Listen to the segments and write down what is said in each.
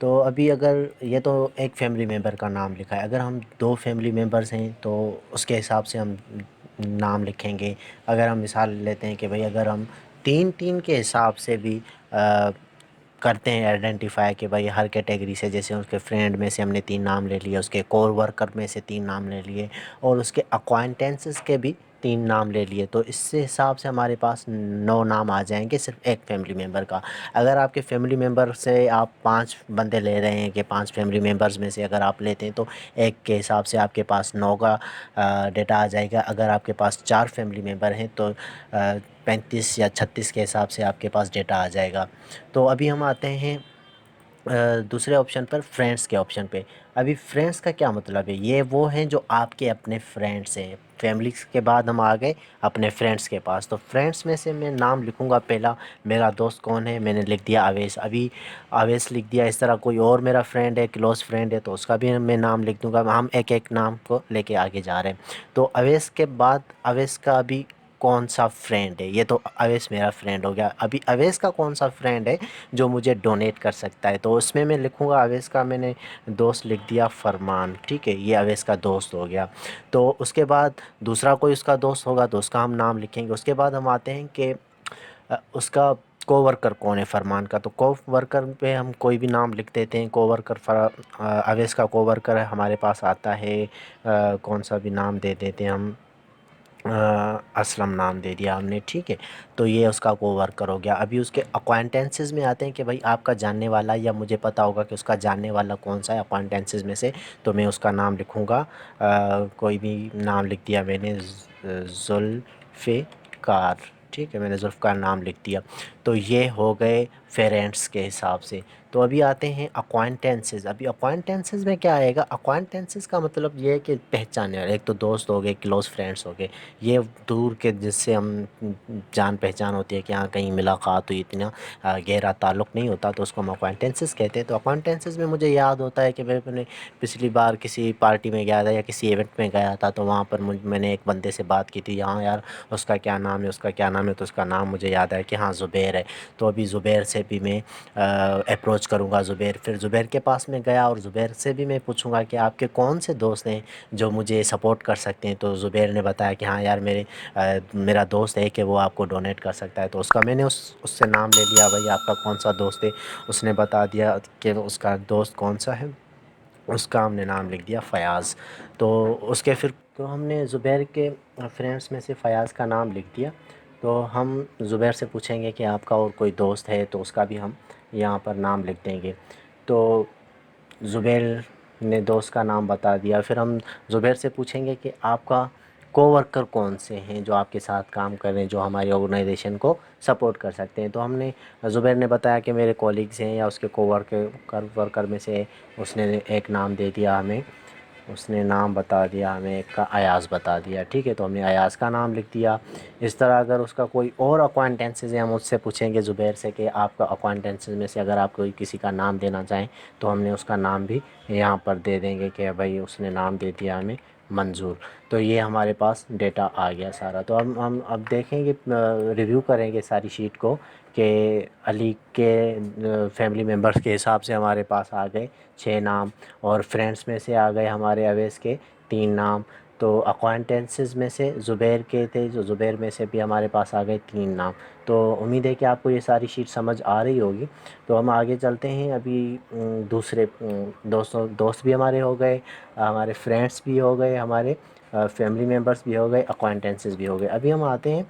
تو ابھی اگر یہ تو ایک فیملی ممبر کا نام لکھا ہے، اگر ہم 2 فیملی ممبرز ہیں تو اس کے حساب سے ہم نام لکھیں گے۔ اگر ہم مثال لیتے ہیں کہ بھئی اگر ہم 3 کے حساب سے بھی کرتے ہیں آئیڈینٹیفائی کہ بھئی ہر کیٹیگری سے، جیسے اس کے فرینڈ میں سے ہم نے 3 نام لے لیے، اس کے کور ورکر میں سے 3 نام لے لیے، اور اس کے اکوائنٹنسز کے بھی 3 نام لے لیے، تو اس سے حساب سے ہمارے پاس 9 نام آ جائیں گے صرف ایک فیملی ممبر کا۔ اگر آپ کے فیملی ممبر سے آپ 5 بندے لے رہے ہیں کہ 5 فیملی ممبرز میں سے اگر آپ لیتے ہیں تو ایک کے حساب سے آپ کے پاس 9 کا ڈیٹا آ جائے گا۔ اگر آپ کے پاس 4 فیملی ممبر ہیں تو 35 یا 36 کے حساب سے آپ کے پاس ڈیٹا آ جائے گا۔ تو ابھی ہم آتے ہیں دوسرے آپشن پر، فرینڈس کے آپشن پہ۔ ابھی فرینڈس کا کیا مطلب ہے؟ یہ وہ ہیں جو آپ کے اپنے فرینڈس ہیں۔ فیملیز کے بعد ہم آ گئے اپنے فرینڈس کے پاس، تو فرینڈس میں سے میں نام لکھوں گا پہلا، میرا دوست کون ہے؟ میں نے لکھ دیا اویس، ابھی اویس لکھ دیا۔ اس طرح کوئی اور میرا فرینڈ ہے، کلوز فرینڈ ہے، تو اس کا بھی میں نام لکھ دوں گا۔ ہم ایک ایک نام کو لے کے آگے جا رہے ہیں۔ تو اویس کے بعد اویس کا ابھی کون سا فرینڈ ہے؟ یہ تو اویس میرا فرینڈ ہو گیا۔ ابھی اویس کا کون سا فرینڈ ہے جو مجھے ڈونیٹ کر سکتا ہے؟ تو اس میں لکھوں گا اویس کا، میں نے دوست لکھ دیا فرمان، ٹھیک ہے، یہ اویس کا دوست ہو گیا۔ تو اس کے بعد دوسرا کوئی اس کا دوست ہوگا تو اس کا ہم نام لکھیں گے۔ اس کے بعد ہم آتے ہیں کہ اس کا کو ورکر کون ہے فرمان کا، تو کو ورکر پہ ہم کوئی بھی نام لکھ دیتے ہیں۔ کو ورکر اویس کا کو ورکر ہمارے پاس آتا ہے، کون سا بھی نام دے دیتے ہیں ہم، اسلم نام دے دیا ہم نے، ٹھیک ہے۔ تو یہ اس کا کو ورکر ہو گیا۔ ابھی اس کے اکوائنٹنسز میں آتے ہیں کہ بھائی آپ کا جاننے والا، یا مجھے پتہ ہوگا کہ اس کا جاننے والا کون سا ہے اکوائنٹنسز میں سے، تو میں اس کا نام لکھوں گا، کوئی بھی نام لکھ دیا میں نے، ذوالفقار، ٹھیک ہے، میں نے ذوالفقار نام لکھ دیا۔ تو یہ ہو گئے فرینڈس کے حساب سے۔ تو ابھی آتے ہیں اکوائنٹنسز۔ ابھی اکوائنٹنسز میں کیا آئے گا؟ اکوائنٹنسز کا مطلب یہ ہے کہ پہچاننے والے، ایک تو دوست ہو گئے، کلوز فرینڈس ہو گئے، یہ دور کے جس سے ہم جان پہچان ہوتی ہے کہ ہاں کہیں ملاقات ہوئی، اتنا گہرا تعلق نہیں ہوتا، تو اس کو ہم اکوائنٹنسز کہتے ہیں۔ تو اکوائنٹنسز میں مجھے یاد ہوتا ہے کہ میں نے پچھلی بار کسی پارٹی میں گیا تھا یا کسی ایونٹ میں گیا تھا، تو وہاں پر میں نے ایک بندے سے بات کی تھی، ہاں یار اس کا کیا نام ہے، اس کا کیا نام ہے، تو اس کا نام مجھے یاد ہے کہ ہاں زبیر ہے۔ تو ابھی زبیر سے بھی میں اپروچ کروں گا، پھر زبیر کے پاس میں گیا اور زبیر سے بھی میں پوچھوں گا کہ آپ کے کون سے دوست ہیں جو مجھے سپورٹ کر سکتے ہیں؟ تو زبیر نے بتایا کہ ہاں یار میرا دوست ہے کہ وہ آپ کو ڈونیٹ کر سکتا ہے۔ تو اس کا میں نے اس سے نام لے لیا، بھائی آپ کا کون سا دوست ہے؟ اس نے بتا دیا کہ اس کا دوست کون سا ہے، اس کا ہم نے نام لکھ دیا فیاض۔ تو اس کے پھر تو ہم نے زبیر کے فرینڈس میں سے فیاض کا نام لکھ دیا۔ تو ہم زبیر سے پوچھیں گے کہ آپ کا اور کوئی دوست ہے، تو اس کا بھی ہم یہاں پر نام لکھ دیں گے۔ تو زبیر نے دوست کا نام بتا دیا۔ پھر ہم زبیر سے پوچھیں گے کہ آپ کا کو ورکر کون سے ہیں جو آپ کے ساتھ کام کر رہے ہیں، جو ہماری آرگنائزیشن کو سپورٹ کر سکتے ہیں؟ تو ہم نے زبیر نے بتایا کہ میرے کولیگز ہیں، یا اس کے کو ورکر میں سے اس نے ایک نام دے دیا ہمیں، اس نے نام بتا دیا ہمیں، ایک کا ایاز بتا دیا، ٹھیک ہے، تو ہم نے ایاز کا نام لکھ دیا۔ اس طرح اگر اس کا کوئی اور اکوائنٹنسز ہے، ہم اس سے پوچھیں گے زبیر سے کہ آپ کا اکوائنٹنسز میں سے اگر آپ کوئی کسی کا نام دینا چاہیں تو ہم نے اس کا نام بھی یہاں پر دے دیں گے کہ بھائی اس نے نام دے دیا ہمیں منظور۔ تو یہ ہمارے پاس ڈیٹا آ گیا سارا۔ تو ہم اب دیکھیں گے، ریویو کریں گے ساری شیٹ کو کہ علی کے فیملی ممبرس کے حساب سے ہمارے پاس آ گئے 6 نام، اور فرینڈس میں سے آ گئے ہمارے اویس کے 3 نام۔ تو اکوائنٹنسز میں سے زبیر کے تھے، جو زبیر میں سے بھی ہمارے پاس آ گئے 3 نام۔ تو امید ہے کہ آپ کو یہ ساری شیٹ سمجھ آ رہی ہوگی۔ تو ہم آگے چلتے ہیں۔ ابھی دوسرے دوست بھی ہمارے ہو گئے، ہمارے فرینڈس بھی ہو گئے، ہمارے فیملی ممبرس بھی ہو گئے، اکوائنٹنسز بھی ہو گئے۔ ابھی ہم آتے ہیں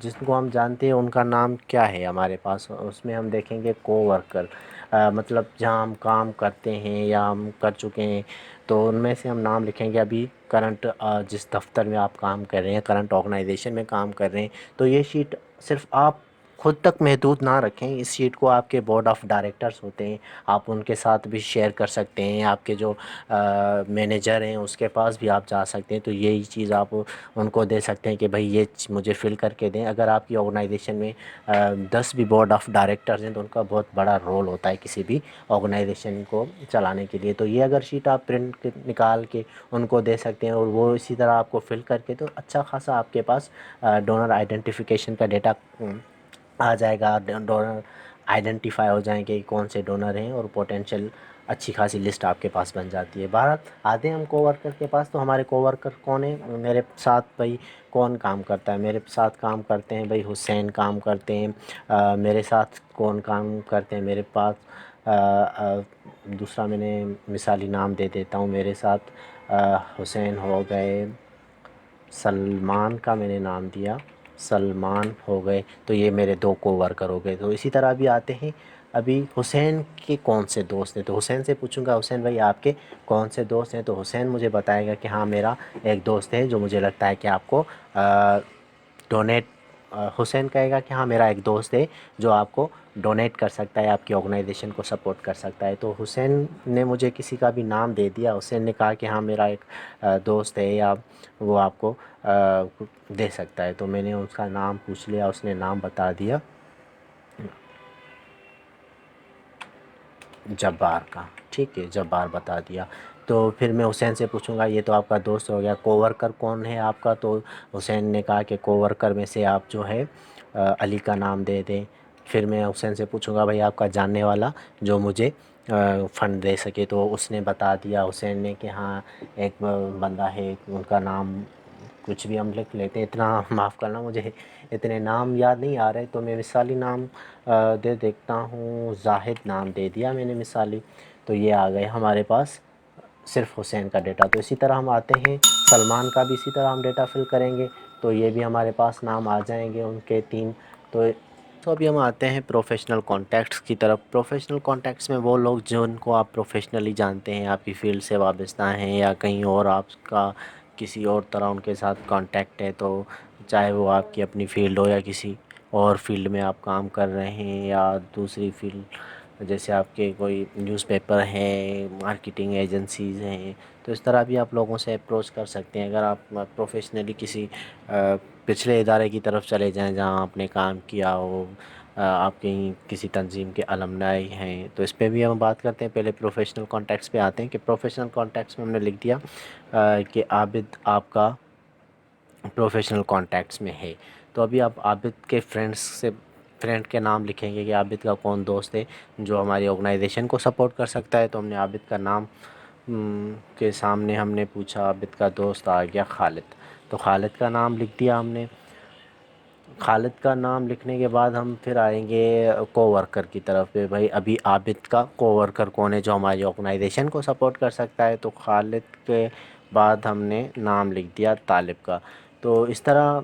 جس کو ہم جانتے ہیں ان کا نام کیا ہے ہمارے پاس، اس میں ہم دیکھیں گے کو ورکر، مطلب جہاں ہم کام کرتے ہیں یا ہم کر چکے ہیں، تو ان میں سے ہم نام لکھیں گے۔ ابھی کرنٹ جس دفتر میں آپ کام کر رہے ہیں، کرنٹ آرگنائزیشن میں کام کر رہے ہیں، تو یہ شیٹ صرف آپ خود تک محدود نہ رکھیں، اس شیٹ کو آپ کے بورڈ آف ڈائریکٹرز ہوتے ہیں، آپ ان کے ساتھ بھی شیئر کر سکتے ہیں، آپ کے جو مینیجر ہیں اس کے پاس بھی آپ جا سکتے ہیں۔ تو یہی چیز آپ ان کو دے سکتے ہیں کہ بھائی یہ مجھے فل کر کے دیں۔ اگر آپ کی آرگنائزیشن میں 10 بھی بورڈ آف ڈائریکٹرز ہیں تو ان کا بہت بڑا رول ہوتا ہے کسی بھی آرگنائزیشن کو چلانے کے لیے۔ تو یہ اگر شیٹ آپ پرنٹ نکال کے ان کو دے سکتے ہیں اور وہ اسی طرح آپ کو فل کر کے، تو اچھا خاصا آپ کے پاس ڈونر آئیڈینٹیفیکیشن کا ڈیٹا آ جائے گا، ڈونر آئیڈینٹیفائی ہو جائیں کہ کون سے ڈونر ہیں، اور پوٹینشیل اچھی خاصی لسٹ آپ کے پاس بن جاتی ہے۔ بہرحال آتے ہیں ہم کوورکر کے پاس، تو ہمارے کوورکر کون ہیں؟ میرے ساتھ بھائی کون کام کرتا ہے؟ میرے ساتھ کام کرتے ہیں بھائی حسین کام کرتے ہیں۔ میرے ساتھ کون کام کرتے ہیں؟ میرے پاس دوسرا میں نے مثالی نام دے دیتا ہوں، میرے ساتھ حسین ہو گئے، سلمان کا میں نے نام دیا، سلمان ہو گئے، تو یہ میرے 2 کوورکر ہو گئے۔ تو اسی طرح بھی آتے ہیں ابھی حسین کے کون سے دوست ہیں، تو حسین سے پوچھوں گا حسین بھائی آپ کے کون سے دوست ہیں، تو حسین مجھے بتائے گا کہ ہاں میرا ایک دوست ہے جو مجھے لگتا ہے کہ آپ کو ڈونیٹ، حسین کہے گا کہ ہاں میرا ایک دوست ہے جو آپ کو ڈونیٹ کر سکتا ہے، آپ کی آرگنائزیشن کو سپورٹ کر سکتا ہے۔ تو حسین نے مجھے کسی کا بھی نام دے دیا، حسین نے کہا کہ ہاں میرا ایک دوست ہے یا وہ آپ کو دے سکتا ہے، تو میں نے اس کا نام پوچھ لیا، اس نے نام بتا دیا جبار کا، ٹھیک ہے جبار بتا دیا۔ تو پھر میں حسین سے پوچھوں گا یہ تو آپ کا دوست ہو گیا، کوورکر کون ہے آپ کا؟ تو حسین نے کہا کہ کوورکر میں سے آپ جو ہے علی کا نام دے دیں۔ پھر میں حسین سے پوچھوں گا بھائی آپ کا جاننے والا جو مجھے فنڈ دے سکے، تو اس نے بتا دیا حسین نے کہ ہاں ایک بندہ ہے، ان کا نام کچھ بھی ہم لکھ لیتے ہیں، اتنا معاف کرنا مجھے اتنے نام یاد نہیں آ رہے، تو میں مثالی نام دے دیکھتا ہوں، زاہد نام دے دیا میں نے مثالی، تو یہ آ گئے ہمارے پاس صرف حسین کا ڈیٹا۔ تو اسی طرح ہم آتے ہیں سلمان کا بھی اسی طرح ہم ڈیٹا فل کریں گے، تو یہ بھی ہمارے پاس نام آ جائیں گے ان کے 3۔ تو ابھی ہم آتے ہیں پروفیشنل کانٹیکٹس کی طرف۔ پروفیشنل کانٹیکٹس میں وہ لوگ جن کو آپ پروفیشنلی جانتے ہیں، آپ کی فیلڈ سے وابستہ ہیں یا کہیں اور آپ کا کسی اور طرح ان کے ساتھ کانٹیکٹ ہے، تو چاہے وہ آپ کی اپنی فیلڈ ہو یا کسی اور فیلڈ میں آپ کام کر رہے ہیں یا دوسری فیلڈ، جیسے آپ کے کوئی نیوز پیپر ہیں، مارکیٹنگ ایجنسیز ہیں، تو اس طرح بھی آپ لوگوں سے اپروچ کر سکتے ہیں۔ اگر آپ پروفیشنلی کسی پچھلے ادارے کی طرف چلے جائیں جہاں آپ نے کام کیا ہو، آپ کہیں کسی تنظیم کے المنائی ہیں، تو اس پہ بھی ہم بات کرتے ہیں۔ پہلے پروفیشنل کانٹیکٹس پہ آتے ہیں کہ پروفیشنل کانٹیکٹس میں ہم نے لکھ دیا کہ عابد آپ کا پروفیشنل کانٹیکٹس میں ہے، تو ابھی آپ عابد کے فرینڈ کے نام لکھیں گے کہ عابد کا کون دوست ہے جو ہماری آرگنائزیشن کو سپورٹ کر سکتا ہے، تو ہم نے عابد کا نام کے سامنے ہم نے پوچھا، عابد کا دوست آ گیا خالد، تو خالد کا نام لکھ دیا ہم نے۔ خالد کا نام لکھنے کے بعد ہم پھر آئیں گے کوورکر کی طرف پہ، بھائی ابھی عابد کا کوورکر کون ہے جو ہماری آرگنائزیشن کو سپورٹ کر سکتا ہے، تو خالد کے بعد ہم نے نام لکھ دیا طالب کا۔ تو اس طرح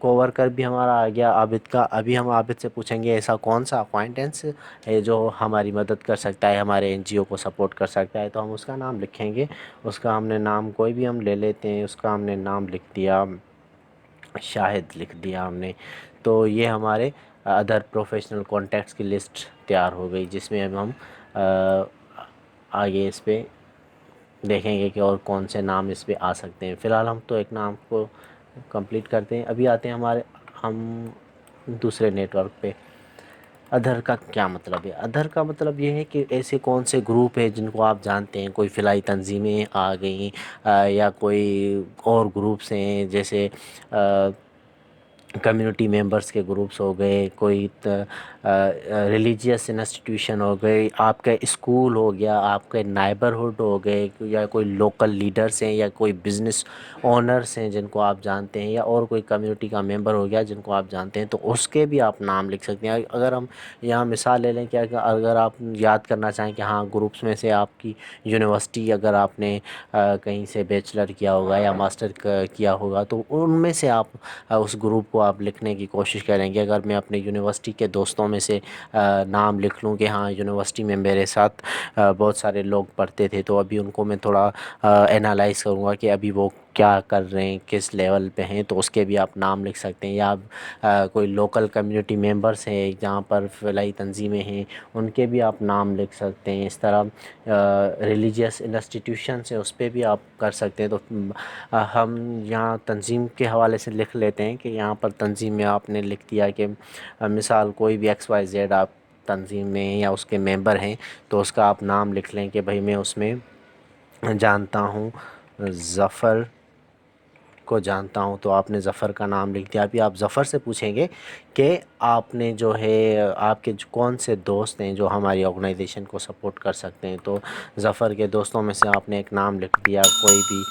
کوورکر بھی ہمارا آ گیا عابد کا۔ ابھی ہم عابد سے پوچھیں گے ایسا کون سا اکوائنٹنس ہے جو ہماری مدد کر سکتا ہے، ہمارے این جی او کو سپورٹ کر سکتا ہے، تو ہم اس کا نام لکھیں گے۔ اس کا ہم نے نام کوئی بھی ہم لے لیتے ہیں، اس کا ہم نے نام لکھ دیا شاہد، لکھ دیا ہم نے۔ تو یہ ہمارے ادر پروفیشنل کانٹیکٹس کی لسٹ تیار ہو گئی، جس میں اب ہم آگے اس پہ دیکھیں گے کہ اور کون سے نام اس پہ آ سکتے ہیں۔ فی الحال ہم تو ایک نام کو کمپلیٹ کرتے ہیں۔ ابھی آتے ہیں ہم دوسرے نیٹ ورک پہ۔ ادھر کا کیا مطلب ہے؟ ادھر کا مطلب یہ ہے کہ ایسے کون سے گروپ ہیں جن کو آپ جانتے ہیں، کوئی فلاحی تنظیمیں آ گئیں یا کوئی اور گروپس ہیں، جیسے کمیونٹی ممبرس کے گروپس ہو گئے، کوئی ریلیجیس انسٹیٹیوشن ہو گئی، آپ کا اسکول ہو گیا، آپ کے نائبرہڈ ہو گئے، یا کوئی لوکل لیڈرس ہیں یا کوئی بزنس اونرس ہیں جن کو آپ جانتے ہیں، یا اور کوئی کمیونٹی کا ممبر ہو گیا جن کو آپ جانتے ہیں، تو اس کے بھی آپ نام لکھ سکتے ہیں۔ اگر ہم یہاں مثال لے لیں کہ اگر آپ یاد کرنا چاہیں کہ ہاں گروپس میں سے آپ کی یونیورسٹی، اگر آپ نے کہیں سے بیچلر کیا ہوگا یا ماسٹر کیا ہوگا، تو ان میں سے آپ اس گروپ کو آپ لکھنے کی کوشش کریں گے۔ اگر میں اپنے یونیورسٹی کے دوستوں میں سے نام لکھ لوں کہ ہاں یونیورسٹی میں میرے ساتھ بہت سارے لوگ پڑھتے تھے، تو ابھی ان کو میں تھوڑا اینالائز کروں گا کہ ابھی وہ کیا کر رہے ہیں، کس لیول پہ ہیں، تو اس کے بھی آپ نام لکھ سکتے ہیں۔ یا کوئی لوکل کمیونٹی ممبرس ہیں جہاں پر فلاحی تنظیمیں ہیں، ان کے بھی آپ نام لکھ سکتے ہیں۔ اس طرح ریلیجیس انسٹیٹیوشنس ہیں، اس پہ بھی آپ کر سکتے ہیں۔ تو ہم یہاں تنظیم کے حوالے سے لکھ لیتے ہیں کہ یہاں پر تنظیم میں آپ نے لکھ دیا کہ مثال کوئی بھی ایکس وائی زیڈ آپ تنظیم میں یا اس کے ممبر ہیں، تو اس کا آپ نام لکھ لیں کہ بھائی میں اس میں جانتا ہوں ظفر کو جانتا ہوں، تو آپ نے ظفر کا نام لکھ دیا۔ ابھی آپ ظفر سے پوچھیں گے کہ آپ نے جو ہے آپ کے کون سے دوست ہیں جو ہماری آرگنائزیشن کو سپورٹ کر سکتے ہیں، تو ظفر کے دوستوں میں سے آپ نے ایک نام لکھ دیا، کوئی بھی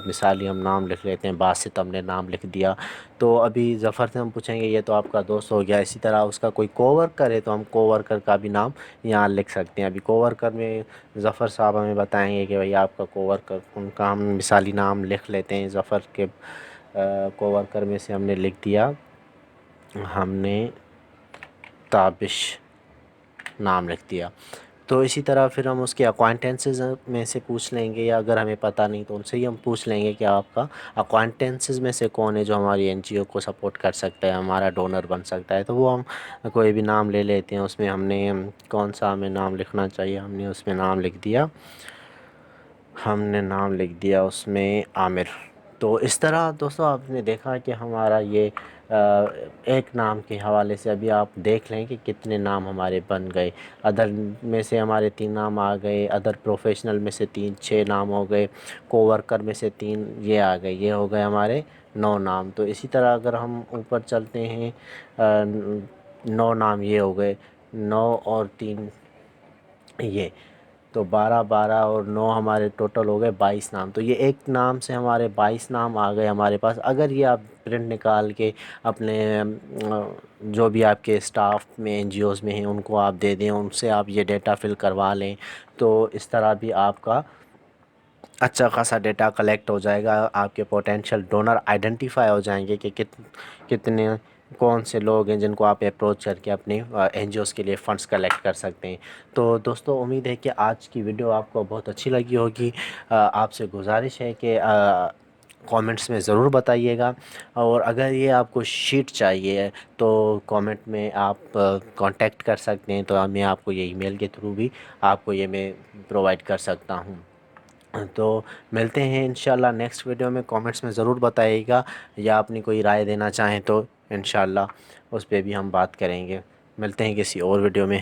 مثالی ہم نام لکھ لیتے ہیں، باسط ہم نے نام لکھ دیا۔ تو ابھی ظفر سے ہم پوچھیں گے یہ تو آپ کا دوست ہو گیا، اسی طرح اس کا کوئی کوورکر ہے تو ہم کوورکر کا بھی نام یہاں لکھ سکتے ہیں۔ ابھی کوورکر میں ظفر صاحب ہمیں بتائیں گے کہ بھئی آپ کا کوورکر، ان کا ہم مثالی نام لکھ لیتے ہیں۔ ظفر کے کوورکر میں سے ہم نے لکھ دیا، ہم نے تابش نام لکھ دیا۔ تو اسی طرح پھر ہم اس کے اکوائنٹنسز میں سے پوچھ لیں گے، یا اگر ہمیں پتہ نہیں تو ان سے ہی ہم پوچھ لیں گے کہ آپ کا اکوائنٹنسز میں سے کون ہے جو ہماری این جی او کو سپورٹ کر سکتا ہے، ہمارا ڈونر بن سکتا ہے۔ تو وہ ہم کوئی بھی نام لے لیتے ہیں، اس میں ہم نے کون سا ہمیں نام لکھنا چاہیے، ہم نے اس میں نام لکھ دیا، ہم نے نام لکھ دیا اس میں عامر۔ تو اس طرح دوستو آپ نے دیکھا کہ ہمارا یہ ایک نام کے حوالے سے ابھی آپ دیکھ لیں کہ کتنے نام ہمارے بن گئے۔ ادر میں سے ہمارے 3 نام آ گئے، ادر پروفیشنل میں سے 6 نام ہو گئے، کوورکر میں سے 3 یہ آ گئے، یہ ہو گئے ہمارے 9 نام۔ تو اسی طرح اگر ہم اوپر چلتے ہیں 9 نام یہ ہو گئے، 9 اور 3 یہ، تو 12 اور 9 ہمارے ٹوٹل ہو گئے 22 نام۔ تو یہ ایک نام سے ہمارے 22 نام آ گئے ہمارے پاس۔ اگر یہ آپ پرنٹ نکال کے اپنے جو بھی آپ کے اسٹاف میں این جی اوز میں ہیں ان کو آپ دے دیں، ان سے آپ یہ ڈیٹا فل کروا لیں، تو اس طرح بھی آپ کا اچھا خاصا ڈیٹا کلیکٹ ہو جائے گا، آپ کے پوٹینشیل ڈونر آئیڈینٹیفائی ہو جائیں گے کہ کتنے کون سے لوگ ہیں جن کو آپ اپروچ کر کے اپنے این جی اوز کے لیے فنڈز کلیکٹ کر سکتے ہیں۔ تو دوستو امید ہے کہ آج کی ویڈیو آپ کو بہت اچھی لگی ہوگی۔ آپ سے گزارش ہے کہ کامنٹس میں ضرور بتائیے گا، اور اگر یہ آپ کو شیٹ چاہیے تو کامنٹ میں آپ کانٹیکٹ کر سکتے ہیں، تو میں آپ کو یہ ای میل کے تھرو بھی آپ کو یہ میں پرووائڈ کر سکتا ہوں۔ تو ملتے ہیں انشاءاللہ نیکسٹ ویڈیو میں، کامنٹس میں ضرور بتائیے گا، یا اپنی کوئی رائے دینا چاہیں تو انشاءاللہ اس پہ بھی ہم بات کریں گے۔ ملتے ہیں کسی اور ویڈیو میں۔